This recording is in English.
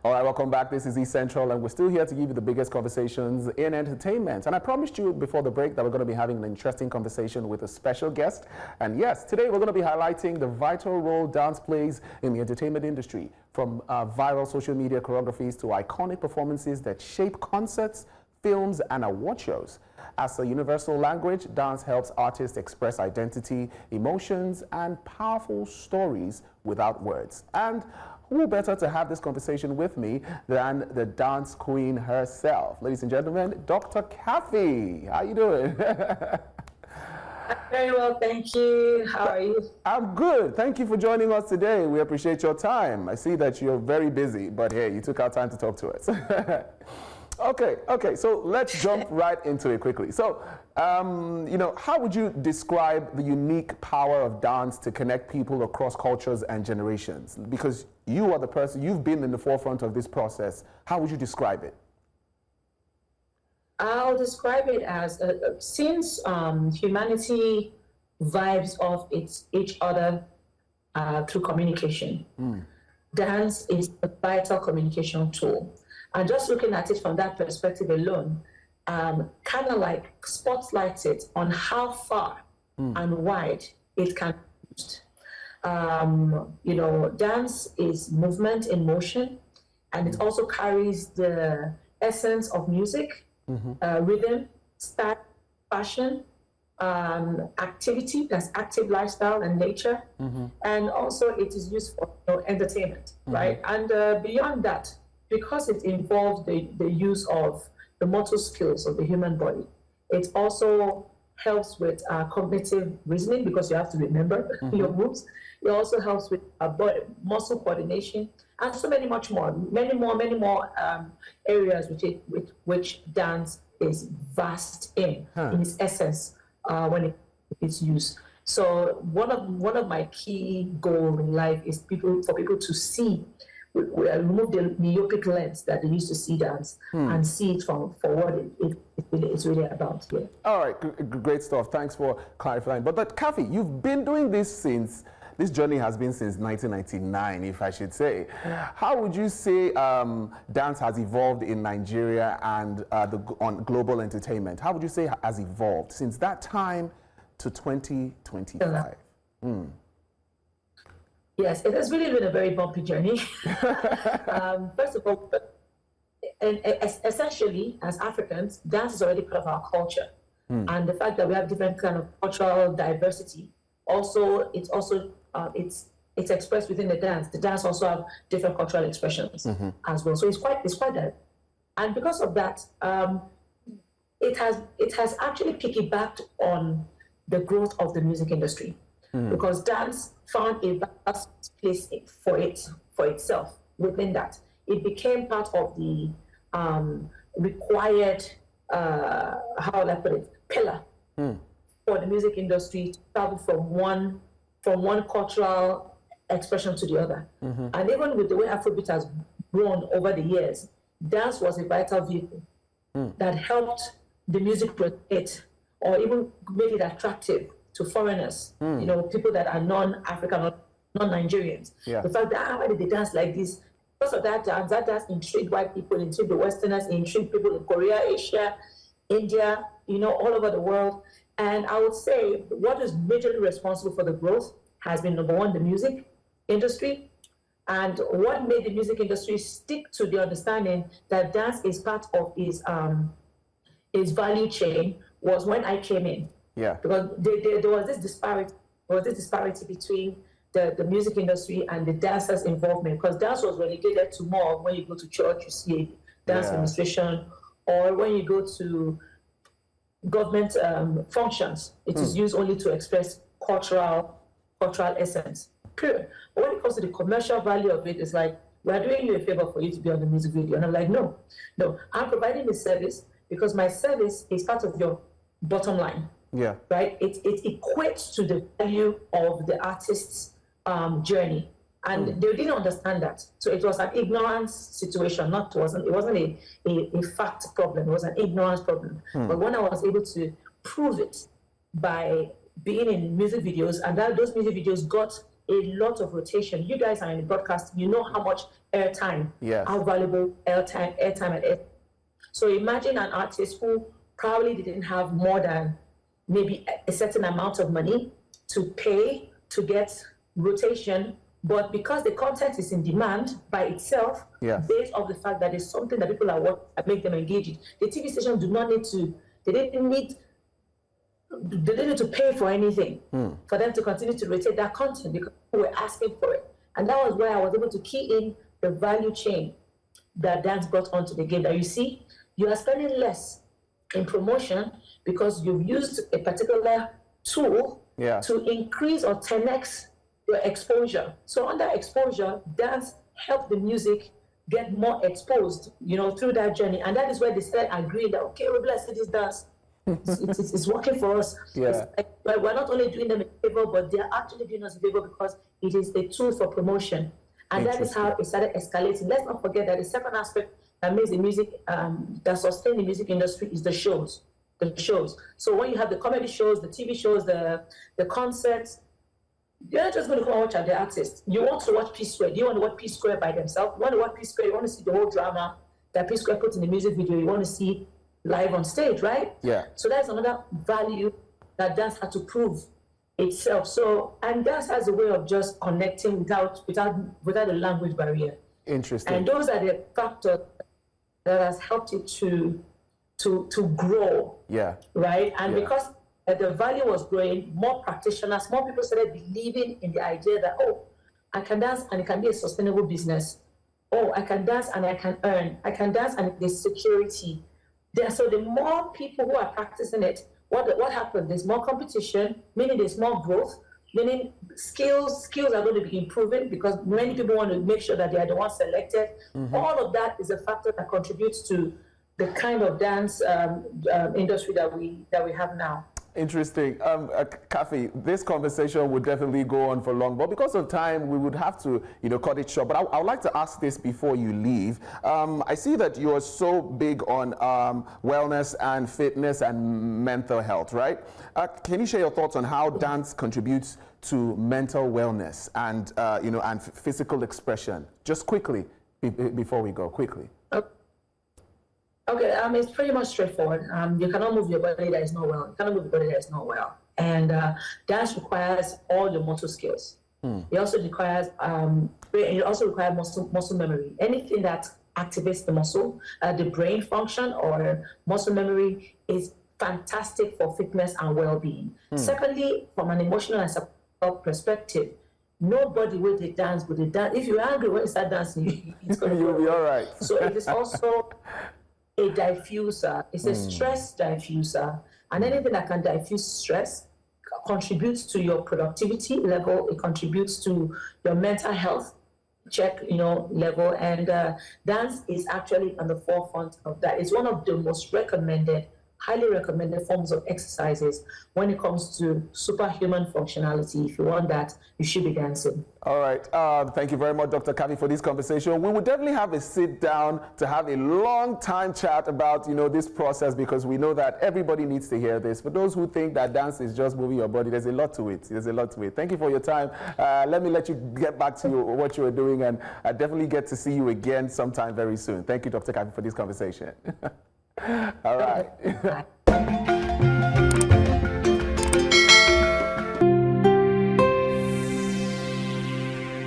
All right, welcome back. This is East Central, and we're still here to give you the biggest conversations in entertainment. And I promised you before the break that we're going to be having an interesting conversation with a special guest. And yes, today we're going to be highlighting the vital role dance plays in the entertainment industry, from viral social media choreographies to iconic performances that shape concerts, films, and award shows. As a universal language, dance helps artists express identity, emotions, and powerful stories without words. And who better to have this conversation with me than the dance queen herself? Ladies and gentlemen, Dr. Kaffy. How you doing? Very well, thank you. How are you? I'm good. Thank you for joining us today. We appreciate your time. I see that you're very busy, but hey, you took our time to talk to us. Okay, so let's jump right into it quickly. So, how would you describe the unique power of dance to connect people across cultures and generations? Because you are the person, you've been in the forefront of this process. How would you describe it? I'll describe it as, since humanity vibes off each other through communication, dance is a vital communication tool. And just looking at it from that perspective alone, kind of like spotlights it on how far and wide it can be used. Dance is movement in motion, and it also carries the essence of music, rhythm, style, fashion, activity, that's active lifestyle and nature, and also it is used for entertainment, right? And beyond that, because it involves the use of the motor skills of the human body, it also helps with cognitive reasoning, because you have to remember your moves. It also helps with muscle coordination, and so many more areas with which dance is vast in its essence when it is used. So one of my key goals in life is for people to see. We remove the myopic lens that they used to see dance and see it for what it's really about. Yeah. All right, great stuff. Thanks for clarifying. But Kaffy, you've been doing this this journey has been since 1999, if I should say. How would you say dance has evolved in Nigeria and on global entertainment? How would you say has evolved since that time to 2025? Yes, it has really been a very bumpy journey. First of all, essentially, as Africans, dance is already part of our culture. And the fact that we have different kind of cultural diversity, it's expressed within the dance. The dance also have different cultural expressions as well. So it's quite that. And because of that, it has actually piggybacked on the growth of the music industry. Because dance found a vast place for itself within that. It became part of the required, how will I put it, pillar for the music industry to travel from one cultural expression to the other. And even with the way Afrobeat has grown over the years, dance was a vital vehicle that helped the music rotate or even made it attractive to foreigners, people that are non-African or non-Nigerians. The fact that, why did they dance like this? Because of that dance intrigued white people, intrigued the Westerners, intrigued people in Korea, Asia, India, all over the world. And I would say what is majorly responsible for the growth has been, number one, the music industry. And what made the music industry stick to the understanding that dance is part of its value chain was when I came in. Because there was this disparity between the music industry and the dancers' involvement, because dance was relegated to more when you go to church, you see a dance administration, or when you go to government functions, it is used only to express cultural essence. Period. But when it comes to the commercial value of it, it's like, we're doing you a favor for you to be on the music video. And I'm like, no, I'm providing a service because my service is part of your bottom line. Right? It equates to the value of the artist's journey. And they didn't understand that. So it was an ignorance situation. It wasn't a fact problem. It was an ignorance problem. But when I was able to prove it by being in music videos, and those music videos got a lot of rotation. You guys are in the broadcast, you know how much airtime. Yes. How valuable airtime and air. So imagine an artist who probably didn't have more than maybe a certain amount of money to pay to get rotation, but because the content is in demand by itself, yes. based off the fact that it's something that people are what make them engaged, the TV station do not need to, they didn't need to pay for anything for them to continue to rotate that content because people were asking for it. And that was where I was able to key in the value chain that dance brought onto the game. That you see, you are spending less in promotion because you've used a particular tool to increase or 10x your exposure. So under exposure, dance helped the music get more exposed, through that journey. And that is where they started agreeing that, okay, we're blessed, this dance. It's working for us. Yeah. But we're not only doing them a favor, but they're actually doing us a favor because it is a tool for promotion. And that is how it started escalating. Let's not forget that the second aspect that makes the music, that sustain the music industry is the shows. So when you have the comedy shows, the TV shows, the concerts, you're not just going to come and watch the artist. You want to watch P Square. Do you want to watch P Square by themselves? You want to watch P Square. You want to see the whole drama that P Square puts in the music video. You want to see live on stage, right? Yeah. So that's another value that dance had to prove itself. So, and dance has a way of just connecting without a language barrier. Interesting. And those are the factors that has helped it to grow. Yeah. Right. And because the value was growing, more practitioners, more people started believing in the idea that, oh, I can dance and it can be a sustainable business. Oh, I can dance and I can earn. I can dance and there's security. So the more people who are practicing it, what happens? There's more competition, meaning there's more growth, meaning skills are going to be improving because many people want to make sure that they are the ones selected. All of that is a factor that contributes to the kind of dance industry that we have now. Interesting. Kaffy, this conversation would definitely go on for long, but because of time, we would have to, cut it short. But I would like to ask this before you leave. I see that you are so big on wellness and fitness and mental health, right? Can you share your thoughts on how dance contributes to mental wellness and, and physical expression? Just quickly, before we go, quickly. Okay, it's pretty much straightforward. You cannot move your body that is not well. You cannot move your body that is not well. And dance requires all your motor skills. It also requires muscle memory. Anything that activates the muscle, the brain function or muscle memory is fantastic for fitness and well-being. Secondly, from an emotional and psychological perspective, nobody will dance. If you're angry when you start dancing, it's going to you'll be all right. So it is also a diffuser. It's a stress diffuser, and anything that can diffuse stress contributes to your productivity level. It contributes to your mental health level, and dance is actually on the forefront of that. It's one of the most highly recommended forms of exercises when it comes to superhuman functionality. If you want that, you should be dancing. All right. Thank you very much, Dr. Kaffy, for this conversation. We will definitely have a sit down to have a long time chat about, this process, because we know that everybody needs to hear this. For those who think that dance is just moving your body, there's a lot to it. Thank you for your time. Let me let you get back to what you were doing, and I definitely get to see you again sometime very soon. Thank you, Dr. Kaffy, for this conversation. All right.